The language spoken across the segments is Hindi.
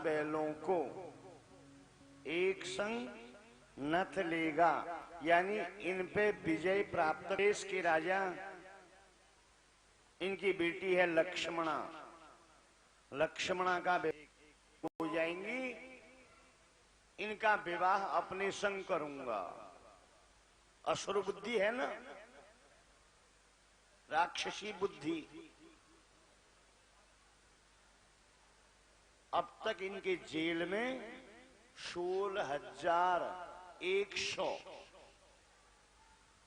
बैलों को एक संग नथ लेगा, यानी इन पे विजय प्राप्त। देश के राजा, इनकी बेटी है लक्ष्मणा, लक्ष्मणा का हो जाएंगी, इनका विवाह अपने संग करूंगा। असुर बुद्धि है ना, राक्षसी बुद्धि। अब तक इनके जेल में 16,100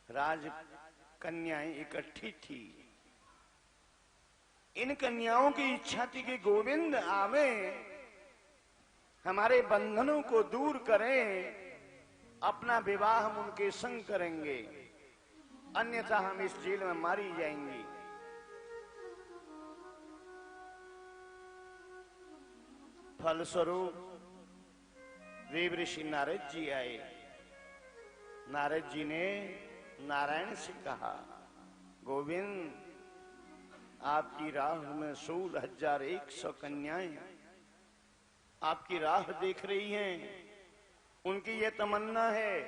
राजकन्याएं इकट्ठी थी। इन कन्याओं की इच्छा थी कि गोविंद आवे, हमारे बंधनों को दूर करें, अपना विवाह हम उनके संग करेंगे, अन्यथा हम इस जेल में मारी जाएंगी। फलस्वरूप देव ऋषि नारद जी आए। नारद जी ने नारायण से कहा, गोविंद, आपकी राह में 16,100 कन्याएं आपकी राह देख रही हैं। उनकी यह तमन्ना है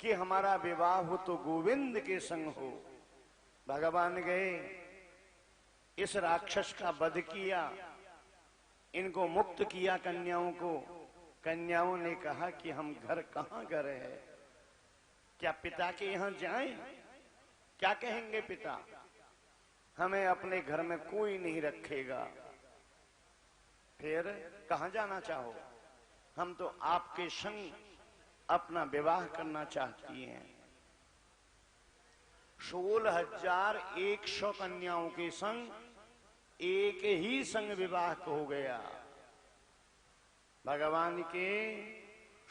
कि हमारा विवाह हो तो गोविंद के संग हो। भगवान गए, इस राक्षस का वध किया, इनको मुक्त किया कन्याओं को। कन्याओं ने कहा कि हम घर कहां घर है, क्या पिता के यहां जाएं? क्या कहेंगे पिता, हमें अपने घर में कोई नहीं रखेगा। फिर कहां जाना चाहो? हम तो आपके संग अपना विवाह करना चाहती हैं। 16,100 कन्याओं के संग एक ही संग विवाह हो गया। भगवान के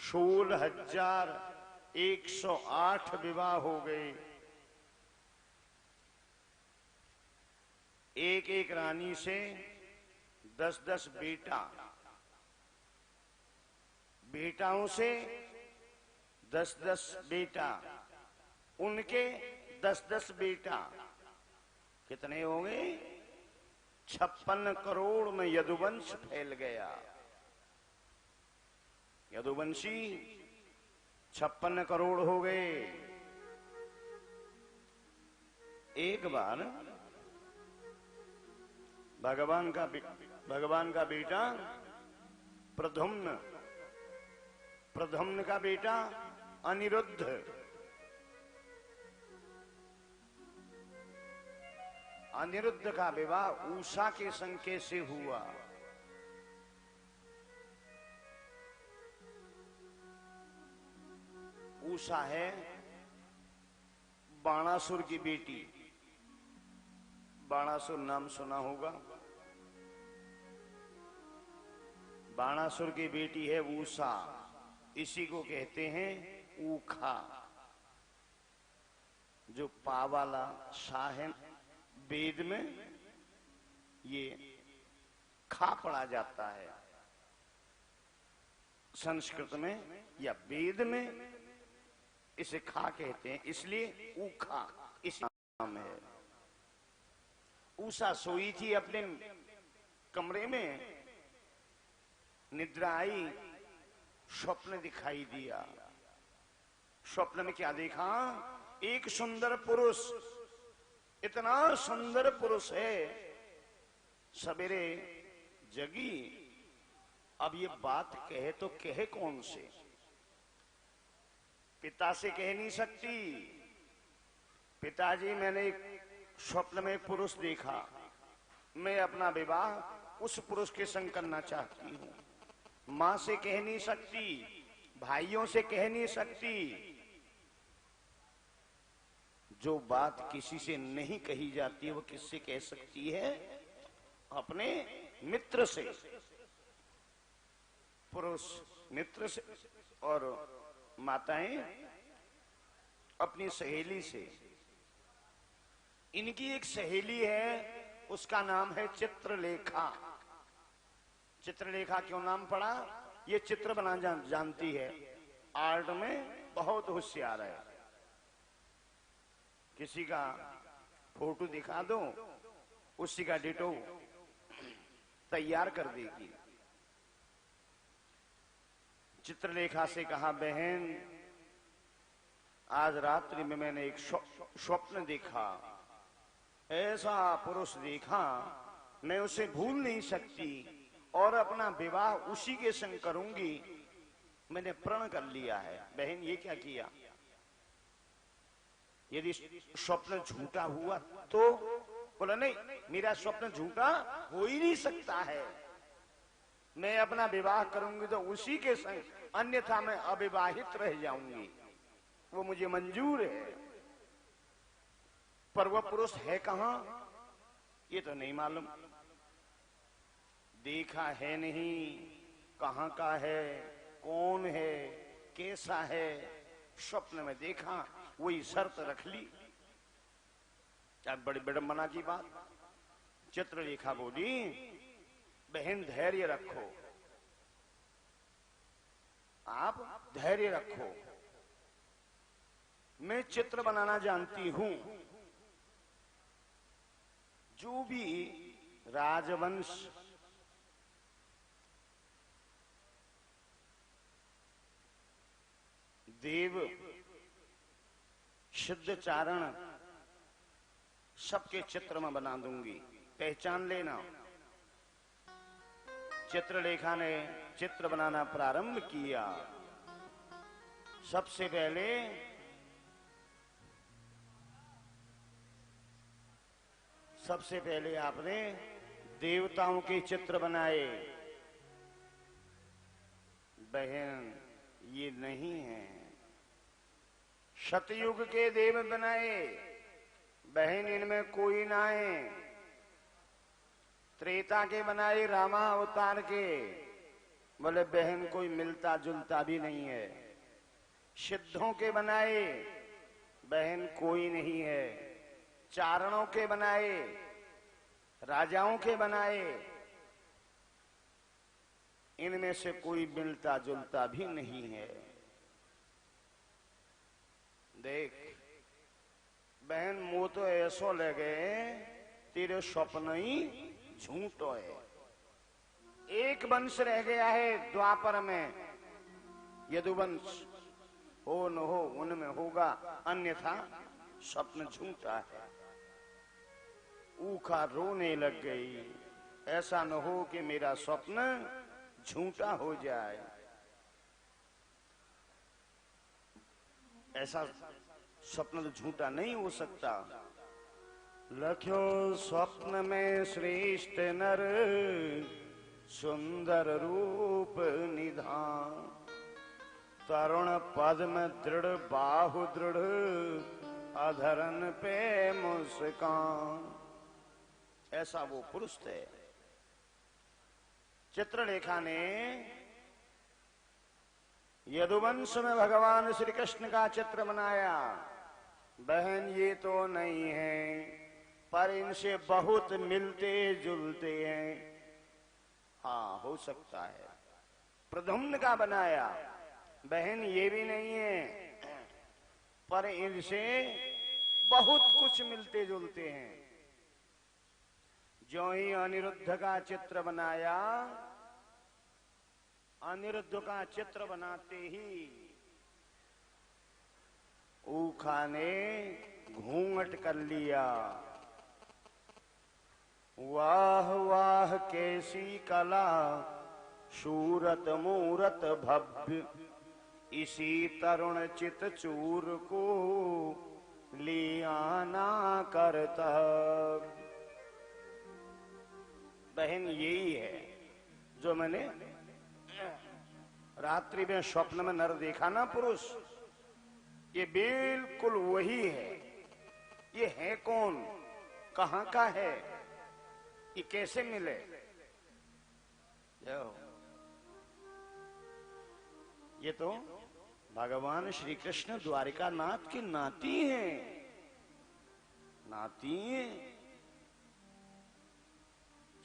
16,108 विवाह हो गए। एक एक रानी से 10-10 बेटा, बेटाओं से 10-10 बेटा, उनके 10-10 बेटा। कितने हो गए? 56 करोड़ में यदुवंश फैल गया। यदुवंशी 56 करोड़ हो गए। एक बार भगवान का बेटा प्रद्युम्न, प्रद्युम्न का बेटा अनिरुद्ध, अनिरुद्ध का विवाह उषा के संग कैसे हुआ? उषा है बाणासुर की बेटी। बाणासुर नाम सुना होगा। बाणासुर की बेटी है उषा, इसी को कहते हैं ऊखा। जो पा वाला सा है, वेद में ये खा पढ़ा जाता है, संस्कृत में या वेद में इसे खा कहते हैं, इसलिए ऊखा इस नाम है। उषा सोई थी अपने कमरे में, निद्रा आई, स्वप्न दिखाई दिया। स्वप्न में क्या देखा? एक सुंदर पुरुष, इतना सुंदर पुरुष है। सवेरे जगी, अब ये बात कहे तो कहे कौन से? पिता से कह नहीं सकती, पिताजी मैंने एक स्वप्न में पुरुष देखा, मैं अपना विवाह उस पुरुष के संग करना चाहती हूं। मां से कह नहीं सकती, भाइयों से कह नहीं सकती। जो बात किसी से नहीं कही जाती है वो किससे कह सकती है? अपने मित्र से, पुरुष मित्र से, और माताएं अपनी सहेली से। इनकी एक सहेली है, उसका नाम है चित्रलेखा। चित्रलेखा क्यों नाम पड़ा? ये चित्र बना जानती है, आर्ट में बहुत होशियार है। किसी का फोटो दिखा दो, उसी का डिटो तैयार कर देगी। चित्रलेखा से कहा, बहन आज रात्रि में मैंने एक स्वप्न देखा, ऐसा पुरुष देखा, मैं उसे भूल नहीं सकती और अपना विवाह उसी के संग करूंगी, मैंने प्रण कर लिया है। बहन ये क्या किया? यदि स्वप्न झूठा हुआ तो? बोला नहीं, मेरा स्वप्न झूठा हो ही नहीं सकता है, मैं अपना विवाह करूंगी तो उसी के संग, अन्यथा मैं अविवाहित रह जाऊंगी, वो मुझे मंजूर है। पर वह पुरुष है कहां ये तो नहीं मालूम, देखा है नहीं, कहां का है, कौन है, कैसा है, स्वप्न में देखा, वही शर्त रख ली। क्या बड़ी विडंबना की बात। चित्रलेखा बोली, बहन धैर्य रखो, आप धैर्य रखो, मैं चित्र बनाना जानती हूं, जो भी राजवंश देव सिद्धचारण सबके चित्र में बना दूंगी, पहचान लेना। चित्रलेखा ने चित्र बनाना प्रारंभ किया। सबसे पहले आपने देवताओं के चित्र बनाए। बहन ये नहीं है, सतयुग के देव बनाए, बहन इनमें कोई ना है। त्रेता के बनाए, रामा अवतार के, बोले बहन कोई मिलता जुलता भी नहीं है। सिद्धों के बनाए, बहन कोई नहीं है। चारणों के बनाए, राजाओं के बनाए, इनमें से कोई मिलता जुलता भी नहीं है। देख बहन, मुंह तो ऐसो लगे तेरे स्वप्न ही झूठो है। एक वंश रह गया है द्वापर में, यदुवंश, हो न हो उनमें होगा, अन्यथा स्वप्न झूठा है। ऊखा रोने लग गई, ऐसा न हो कि मेरा स्वप्न झूठा हो जाए। ऐसा स्वप्न तो झूठा नहीं हो सकता। लख्यो स्वप्न में श्रेष्ठ नर, सुंदर रूप निधान, तरुण पद्म दृढ़ बाहु दृढ़, अधरन पे मुस्कान। ऐसा वो पुरुष थे। चित्रलेखा ने यदुवंश में भगवान श्री कृष्ण का चित्र बनाया। बहन ये तो नहीं है, पर इनसे बहुत मिलते जुलते हैं। हाँ हो सकता है। प्रद्युम्न का बनाया, बहन ये भी नहीं है, पर इनसे बहुत कुछ मिलते जुलते हैं। जो ही अनिरुद्ध का चित्र बनाया, अनिरुद्ध का चित्र बनाते ही ऊखा ने घूंघट कर लिया। वाह वाह कैसी कला, सूरत मूरत भव्य, इसी तरुण चित चूर को लियाना करता। बहन यही है जो मैंने रात्रि में स्वप्न में नर देखा ना पुरुष, ये बिल्कुल वही है। ये है कौन, कहां का है, ये कैसे मिले? ये तो भगवान श्री कृष्ण द्वारिका नाथ की नाती हैं, नाती हैं।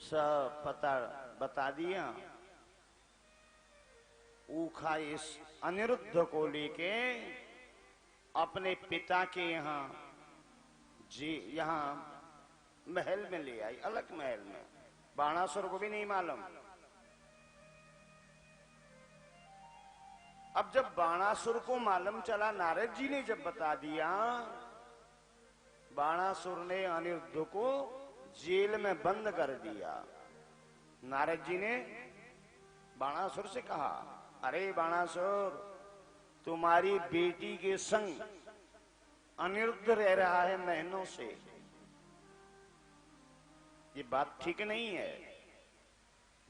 सब पता बता दिया। ऊखा इस अनिरुद्ध को लेके अपने पिता के यहाँ महल में ले आई, अलग महल में। बाणासुर को भी नहीं मालूम। अब जब बाणासुर को मालूम चला, नारद जी ने जब बता दिया, बाणासुर ने अनिरुद्ध को जेल में बंद कर दिया। नारद जी ने बाणासुर से कहा, अरे बाणासुर, तुम्हारी बेटी के संग अनिरुद्ध रह रहा है महीनों से, ये बात ठीक नहीं है।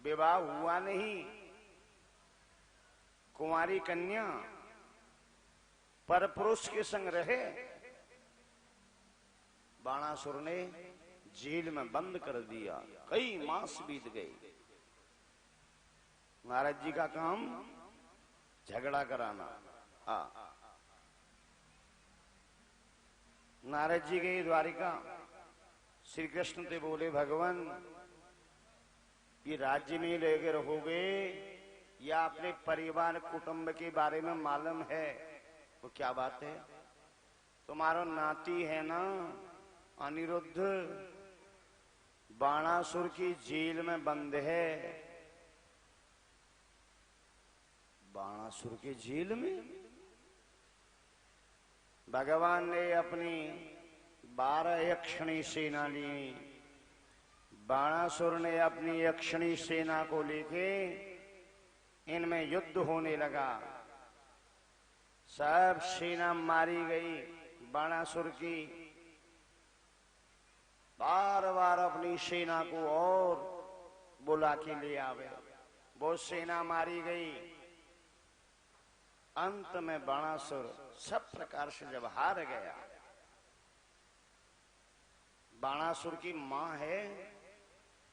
विवाह हुआ नहीं, कुंवारी कन्या परपुरुष के संग रहे। बाणासुर ने जेल में बंद कर दिया। कई मास बीत गए। नारद जी का काम झगड़ा कराना। नारद जी गए द्वारिका। श्री कृष्ण से बोले, भगवान ये राज्य में लेके रहोगे या अपने परिवार कुटुंब के बारे में मालूम है? वो क्या बात है? तुम्हारा नाती है ना अनिरुद्ध, बाणासुर की जेल में बंद है। बाणासुर के जेल में? भगवान ने अपनी 12 यक्षणी सेना ली। बाणासुर ने अपनी यक्षणी सेना को लेके इनमें युद्ध होने लगा। सब सेना मारी गई। बाणासुर की बार बार अपनी सेना को और बुला के ले आवे। वो सेना मारी गई। अंत में बाणासुर सब प्रकार से जब हार गया, बाणासुर की मां है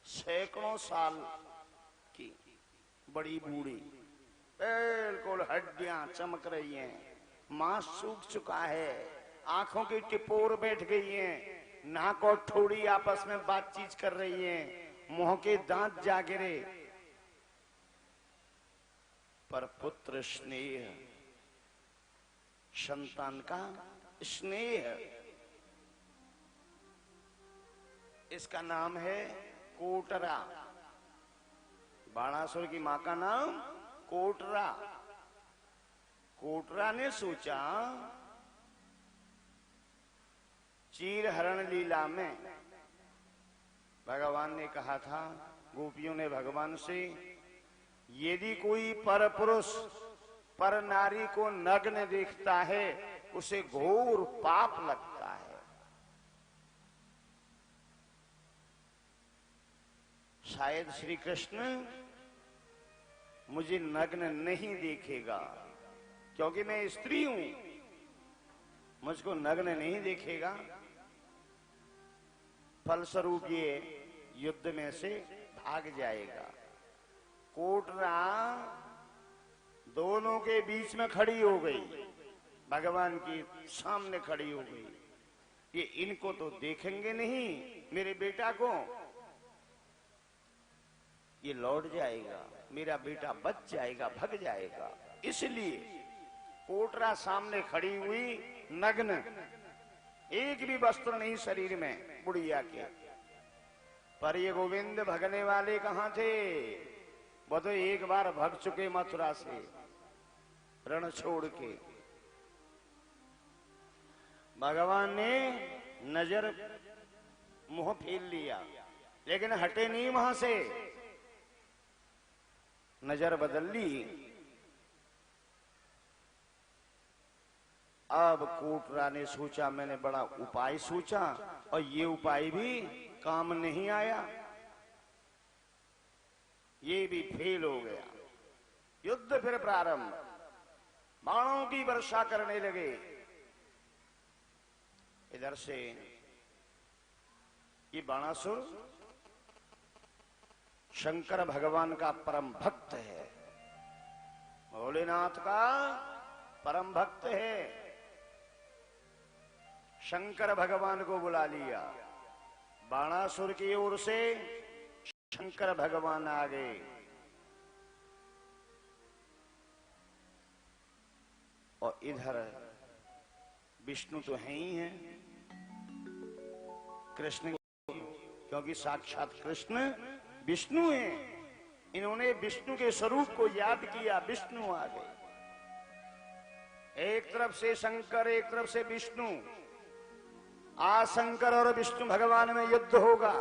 सैकड़ों साल की, बड़ी बूढ़ी, बिल्कुल हड्डियां चमक रही हैं, मांस सूख चुका है, आंखों की टिपोर बैठ गई हैं, नाक और ठोड़ी आपस में बातचीत कर रही हैं, मुंह के दांत जा गिरे। पर पुत्र स्नेह, संतान का स्नेह, इसका नाम है कोटरा। बाणासुर की मां का नाम कोटरा। कोटरा ने सोचा, चीरहरण लीला में भगवान ने कहा था, गोपियों ने भगवान से, यदि कोई पर पुरुष पर नारी को नग्न देखता है उसे घोर पाप लगता है। शायद श्री कृष्ण मुझे नग्न नहीं देखेगा, क्योंकि मैं स्त्री हूं, मुझको नग्न नहीं देखेगा। फलस्वरूप ये युद्ध में से भाग जाएगा। कोटरा दोनों के बीच में खड़ी हो गई, भगवान की सामने खड़ी हो गई। ये इनको तो देखेंगे नहीं, मेरे बेटा को, ये लौट जाएगा, मेरा बेटा बच जाएगा, भग जाएगा। इसलिए कोटरा सामने खड़ी हुई, नग्न, एक भी वस्त्र नहीं शरीर में, बुढ़िया के। पर ये गोविंद भगने वाले कहां थे? वो तो एक बार भग चुके मथुरा से, रण छोड़ के। भगवान ने नजर मुंह फेर लिया, लेकिन हटे नहीं वहां से, नजर बदल ली। अब कोटरा ने सोचा, मैंने बड़ा उपाय सोचा और ये उपाय भी काम नहीं आया, ये भी फेल हो गया। युद्ध फिर प्रारंभ, बाणों की वर्षा करने लगे। इधर से ये बाणासुर शंकर भगवान का परम भक्त है, भोलेनाथ का परम भक्त है। शंकर भगवान को बुला लिया। बाणासुर की ओर से शंकर भगवान आ गए। और इधर विष्णु तो है ही है, कृष्ण, क्योंकि साक्षात कृष्ण विष्णु हैं। इन्होंने विष्णु के स्वरूप को याद किया, विष्णु आ गए। एक तरफ से शंकर, एक तरफ से विष्णु। आज शंकर और विष्णु भगवान में युद्ध होगा।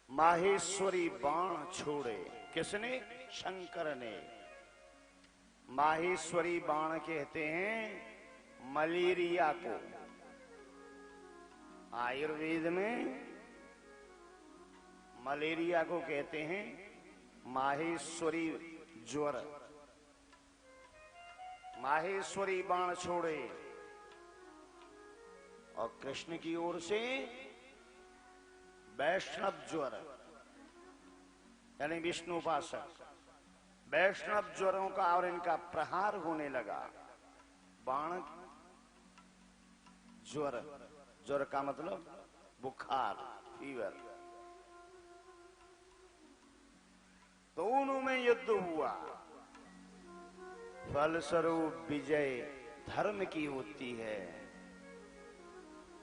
माहेश्वरी बाण छोड़े। किसने? शंकर ने। माहेश्वरी बाण कहते हैं मलेरिया को। आयुर्वेद में मलेरिया को कहते हैं माहेश्वरी ज्वर। माहेश्वरी बाण छोड़े और कृष्ण की ओर से वैष्णव ज्वर, यानी विष्णु उपासक, वैष्णव ज्वरों का और इनका प्रहार होने लगा। बाण ज्वर, ज्वर का मतलब बुखार, फीवर। दोनों में युद्ध हुआ। फलस्वरूप विजय धर्म की होती है।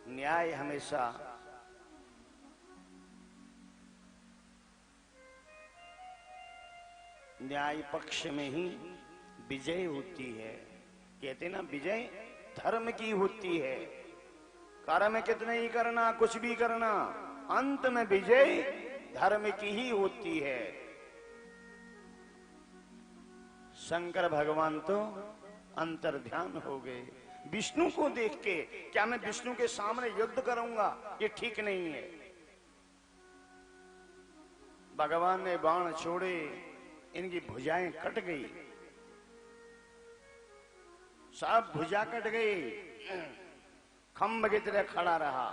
न्याय हमेशा न्याय पक्ष में ही विजय होती है। कहते ना विजय धर्म की होती है। कर्म कितने ही करना, कुछ भी करना, अंत में विजय धर्म की ही होती है। शंकर भगवान तो अंतर्ध्यान हो गए। विष्णु को देख के, क्या मैं विष्णु के सामने युद्ध करूंगा? ये ठीक नहीं है। भगवान ने बाण छोड़े, इनकी भुजाएं कट गई, सब भुजा कट गई। खंभ की तरह खड़ा रहा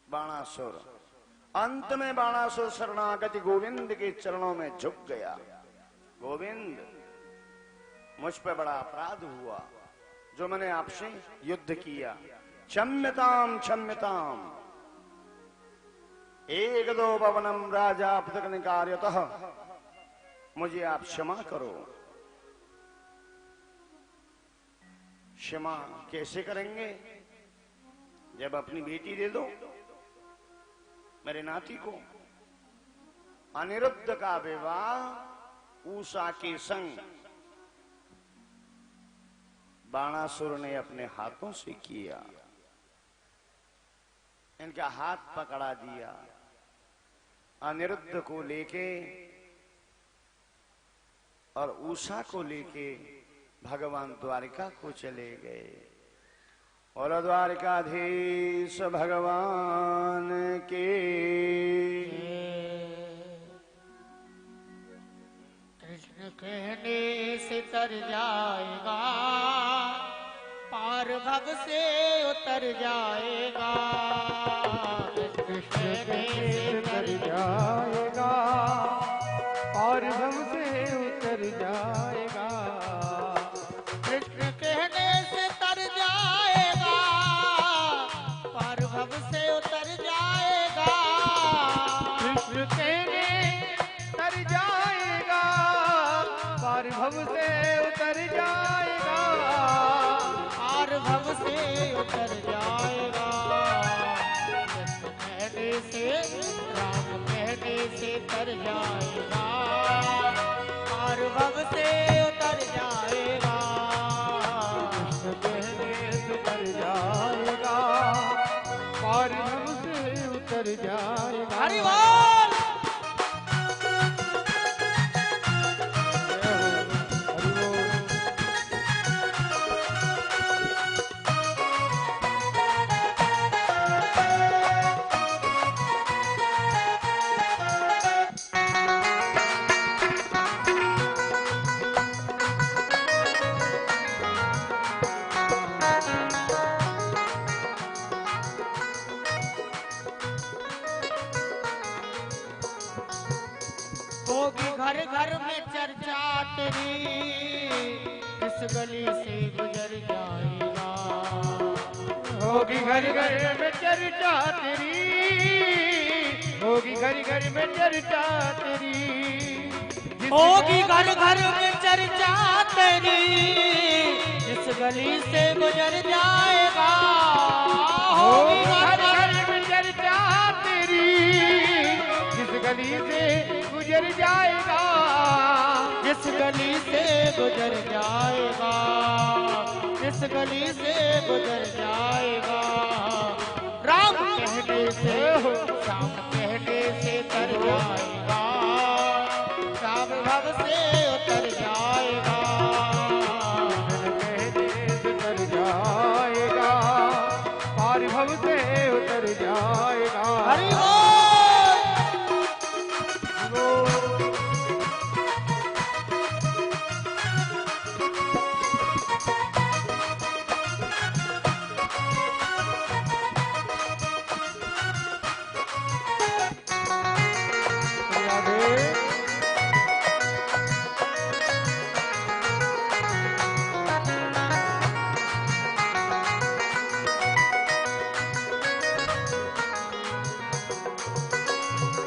बाणासुर। अंत में बाणासुर शरणागति गोविंद के चरणों में झुक गया। गोविंद, मुझ पे बड़ा अपराध हुआ जो मैंने आपसे युद्ध किया। क्षम्यताम क्षम्यताम। एक दो पवनम राजा पृथक निकार्यतः। मुझे आप क्षमा करो। क्षमा कैसे करेंगे? जब अपनी बेटी दे दो मेरे नाती को। अनिरुद्ध का विवाह उषा के संग बाणासुर ने अपने हाथों से किया। इनका हाथ पकड़ा दिया। अनिरुद्ध को लेके और उषा को लेके भगवान द्वारिका को चले गए। और द्वारिकाधीश भगवान के। कृष्ण कहने से तर जाएगा, पार भव से उतर जाएगा। कृष्ण कहने से तर जाएगा, पार भव से उतर जाएगा। कृष्ण कहने से तर जाएगा, पार भव से उतर जाएगा। कृष्ण कहने तर जाएगा, पार भव से उतर जाएगा। पार भव से उतर जाएगा। कृष्ण कहने से, राम कहने से तर जाएगा, पार भव से उतर जाएगा। कृष्ण कहने से तर जाएगा, पार भव से उतर जाएगा। हरि बोल। होगी घर घर में चर्चा तेरी, इस गली से गुजर जाएगा। होगी घर घर में चर्चा तेरी, होगी घर घर में चर्चा तेरी। होगी घर घर में चर्चा तेरी, इस गली से गुजर जाएगा। होगी घर घर में चर्चा तेरी, इस गली से गुजर जाएगा। जिस गली से गुजर जाएगा, जिस गली से गुजर जाएगा, राम कहने से श्याम कहने से तर जाएगा, राम भव से उतर जाएगा, कहने से तर जाएगा, पार भव से उतर जाएगा। हरि बोल।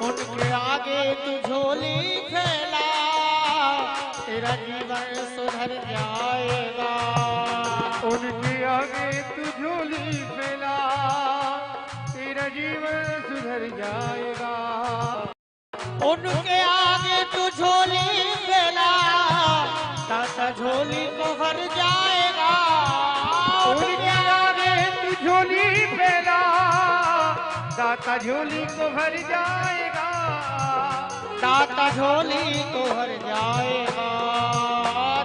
उनके आगे तू झोली फैला, तेरा जीवन सुधर जाएगा, उनके आगे तू झोली फैला, तेरा जीवन सुधर जाएगा। उनके आगे तू झोली फैला, ताता झोली को भर जाएगा, उनके आगे तू झोली फैला, दाता झोली को भर जाएगा, ताता झोली को भर जाएगा,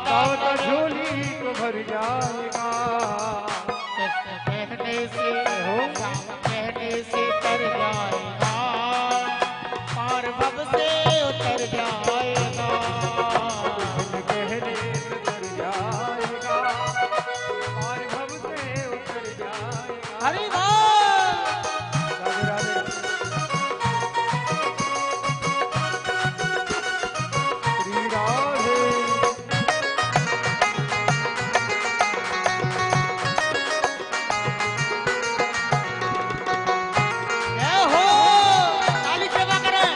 दाता झोली को भर जाएगा। कहने से हो कहने से तर जाएगा, पार भव से उतर जाएगा, कहने से तर जाएगा, पार भव से उतर जाएगा। हरि बोल। राधे राधे। श्री राधे। जय हो, ताली सेवा करें।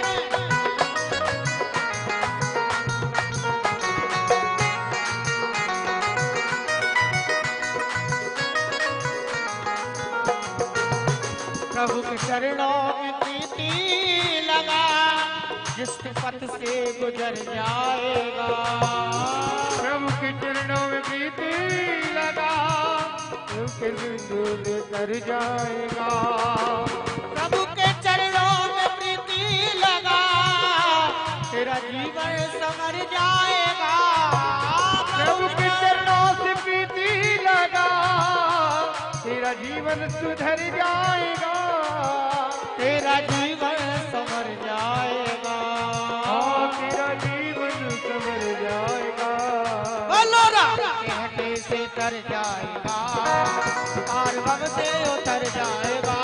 प्रभु के चरणों में प्रीति लगा, जिस पथ से गुजर जाएगा, प्रभु के चरणों में प्रीति लगा, उनके बिंदु लेकर जाएगा। प्रभु के चरणों में प्रीति लगा, तेरा जीवन संवर जाएगा, प्रभु के चरणों से प्रीति लगा, तेरा जीवन सुधर जाएगा, तेरा जीवन संवर जाएगा, तेरा जीवन संवर जाएगा। बोलो राम। कहने से तर जाएगा, पार भव से उतर जाएगा,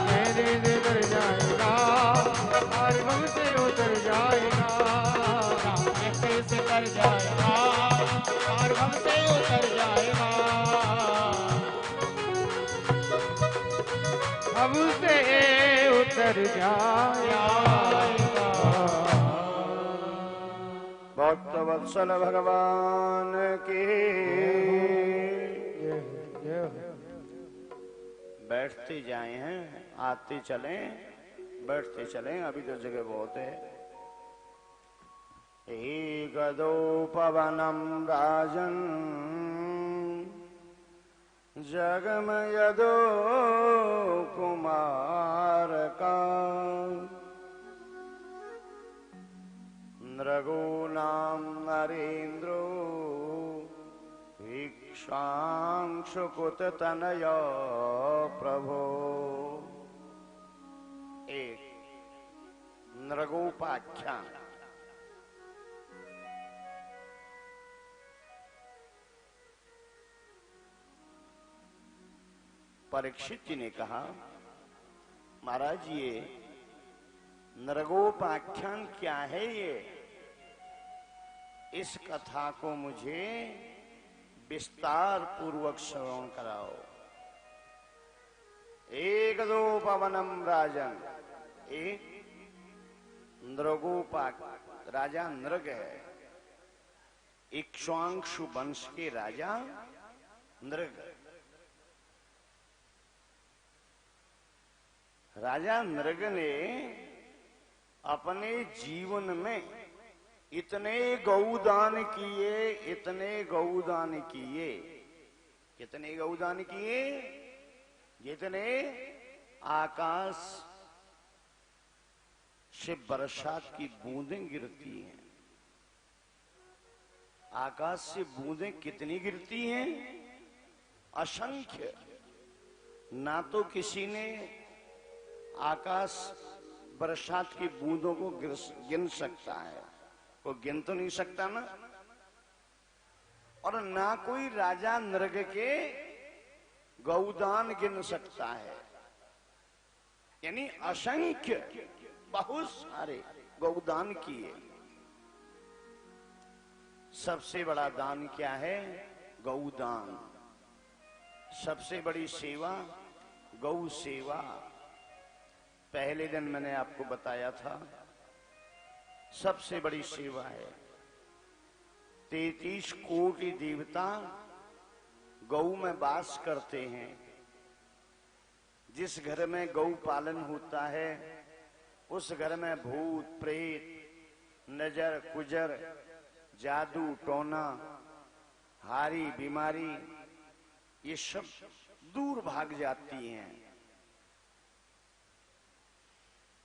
कहने से तर जाएगा, पार भव से उतर जाएगा। राम कहने से तर जाएगा, पार भव से उतर जाएगा, अब से उतर जाएगा। भक्त वत्सल भगवान की। बैठते जाए हैं, आते चलें, बैठते चलें, अभी तो जगह बहुत है। ही गदोपवनम राजन जगमयदो कुमार का, नृगूणां नरेन्द्रो इक्ष्वाकुततनय प्रभो। एक नृगोपाख्यान। परीक्षित जी ने कहा, महाराज ये नृगोपाख्यान क्या है ये? इस कथा को मुझे विस्तार पूर्वक श्रवण कराओ। एक दो पवनम राजन, एक नृगोपाख राजा नृग है, इक्ष्वांशु वंश के राजा नृग। राजा नृग ने अपने जीवन में इतने गौदान किए, इतने गौदान किए, कितने गौदान किए, जितने आकाश से बरसात की बूंदें गिरती हैं। आकाश से बूंदें कितनी गिरती हैं? असंख्य। ना तो किसी ने आकाश बरसात की बूंदों को गिन सकता है, वो गिन तो नहीं सकता ना। और ना कोई राजा नृग के गौदान गिन सकता है। यानी असंख्य, बहुत सारे गौदान किए। सबसे बड़ा दान क्या है? गौदान। सबसे बड़ी सेवा गौ सेवा। पहले दिन मैंने आपको बताया था, सबसे बड़ी सेवा है। 33 कोटि देवता गौ में वास करते हैं। जिस घर में गौ पालन होता है उस घर में भूत प्रेत, नजर कुजर, जादू टोना, हारी बीमारी, ये सब दूर भाग जाती हैं।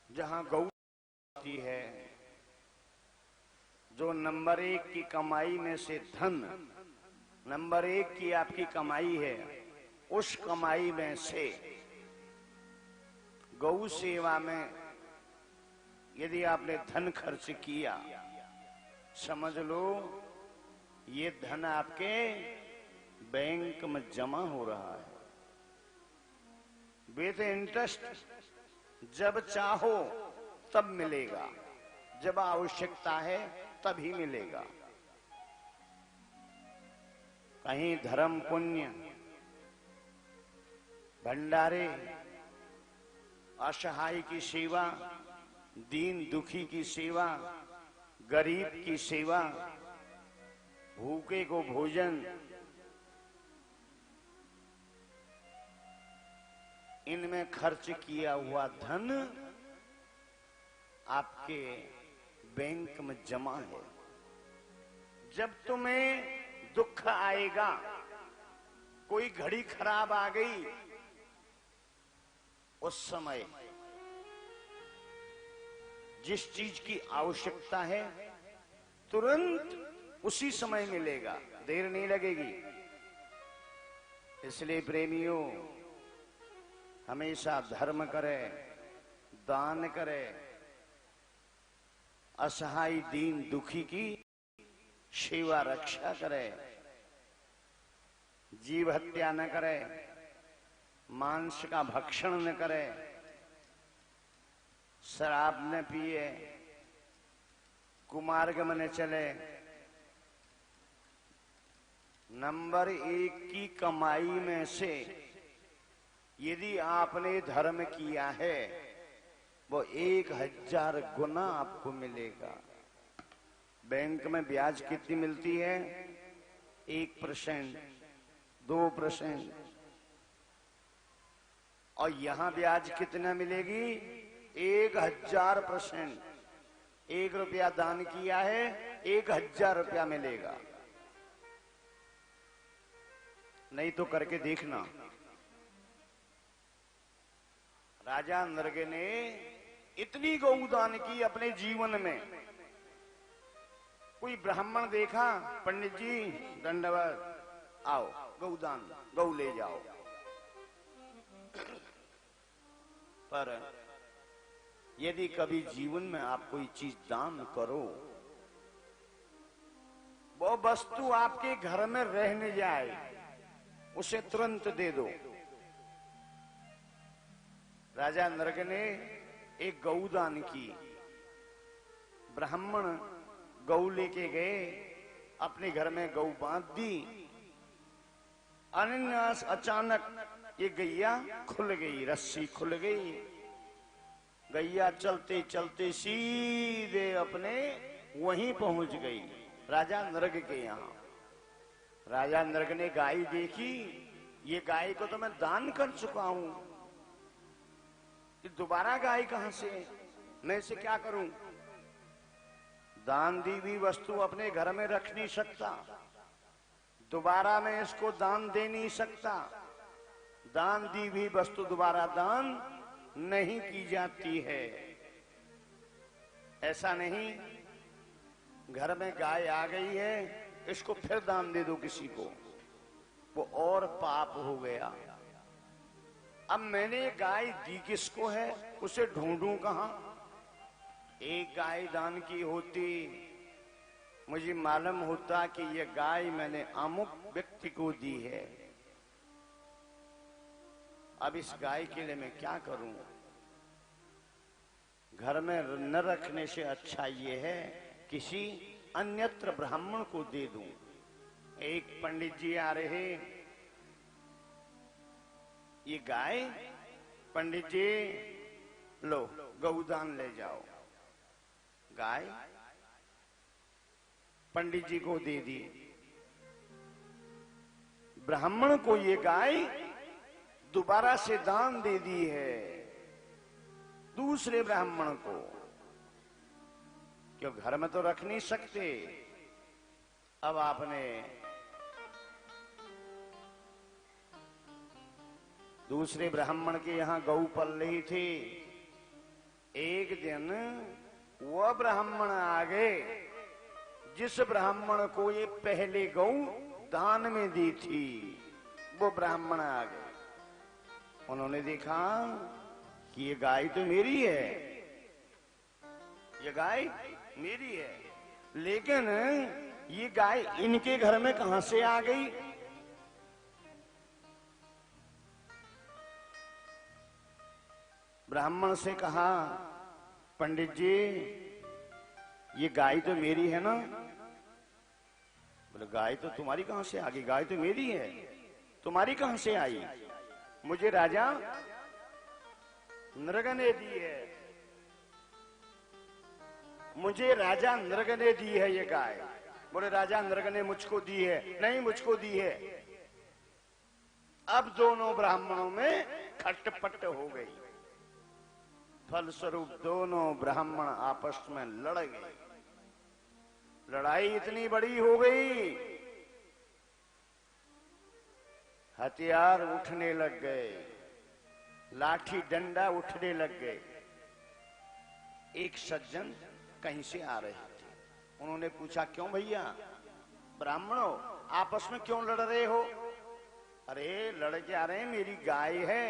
जहां गौ होती है, जो नंबर 1 की कमाई में से धन, नंबर 1 की आपकी कमाई है, उस कमाई में से गौ सेवा में यदि आपने धन खर्च किया, समझ लो ये धन आपके बैंक में जमा हो रहा है विद इंटरेस्ट। जब चाहो तब मिलेगा, जब आवश्यकता है तभी मिलेगा। कहीं धर्म पुण्य, भंडारे, असहाय की सेवा, दीन दुखी की सेवा, गरीब की सेवा, भूखे को भोजन, इनमें खर्च किया हुआ धन आपके बैंक में जमा है। जब तुम्हें दुख आएगा, कोई घड़ी खराब आ गई, उस समय जिस चीज की आवश्यकता है तुरंत उसी समय मिलेगा, देर नहीं लगेगी। इसलिए प्रेमियों, हमेशा धर्म करे, दान करे, असहाय दीन दुखी की सेवा रक्षा करे, जीव हत्या न करे, मांस का भक्षण न करे, शराब न पिए, कुमार्ग में न चले। नंबर 1 की कमाई में से यदि आपने धर्म किया है, वो 1000 गुना आपको मिलेगा। बैंक में ब्याज कितनी मिलती है? 1%, 2%। और यहां ब्याज कितना मिलेगी? 1000%। 1 रुपया दान किया है, 1000 रुपया मिलेगा। नहीं तो करके देखना। राजा नृग ने इतनी गौदान की अपने जीवन में। कोई ब्राह्मण देखा, पंडित जी दंडवत, आओ गौदान, गौ ले जाओ। पर यदि कभी जीवन में आप कोई चीज दान करो, वो वस्तु आपके घर में रह न जाए, उसे तुरंत दे दो। राजा नृग ने एक गौदान की। ब्राह्मण गौ लेके गए, अपने घर में गौ बांध दी। अनायास अचानक ये गैया खुल गई, रस्सी खुल गई। गैया चलते चलते सीधे अपने वहीं पहुंच गई, राजा नृग के यहाँ। राजा नृग ने गाय देखी, ये गाय को तो मैं दान कर चुका हूं, ये दोबारा गाय कहां से? मैं इसे क्या करूं? दान दी हुई वस्तु अपने घर में रख नहीं सकता, दोबारा मैं इसको दान दे नहीं सकता। दान दी हुई वस्तु दोबारा दान नहीं की जाती है। ऐसा नहीं, घर में गाय आ गई है, इसको फिर दान दे दो किसी को, वो और पाप हो गया। अब मैंने गाय दी किसको है, उसे ढूंढूं कहां? एक गाय दान की होती, मुझे मालूम होता कि यह गाय मैंने अमुक व्यक्ति को दी है। अब इस गाय के लिए मैं क्या करूं? घर में न रखने से अच्छा ये है किसी अन्यत्र ब्राह्मण को दे दूं। एक पंडित जी आ रहे, ये गाय पंडित जी लो गौदान ले जाओ। गाय पंडित जी को दे दी। ब्राह्मण को ये गाय दोबारा से दान दे दी है, दूसरे ब्राह्मण को, क्यों घर में तो रख नहीं सकते। अब आपने दूसरे ब्राह्मण के यहां गऊ पल रही थी। एक दिन वह ब्राह्मण आ गए जिस ब्राह्मण को ये पहले गऊ दान में दी थी। वो ब्राह्मण आ गए, उन्होंने देखा कि ये गाय तो मेरी है, ये गाय मेरी है, लेकिन ये गाय इनके घर में कहां से आ गई? ब्राह्मण से कहा, पंडित जी ये गाय तो मेरी है ना? बोले गाय तो तुम्हारी कहां से आ गई? गाय तो मेरी है, तुम्हारी कहां से आई? मुझे राजा नृग ने दी है, मुझे राजा नृग ने दी है ये गाय। बोले राजा नृग ने मुझको दी है? नहीं, मुझको दी है। अब दोनों ब्राह्मणों में खटपट हो गई। फलस्वरूप दोनों ब्राह्मण आपस में लड़ गए। लड़ाई इतनी बड़ी हो गई, हथियार उठने लग गए, लाठी डंडा उठने लग गए। एक सज्जन कहीं से आ रहे थे, उन्होंने पूछा, क्यों भैया ब्राह्मणों आपस में क्यों लड़ रहे हो? अरे लड़ के आ रहे हैं, मेरी गाय है,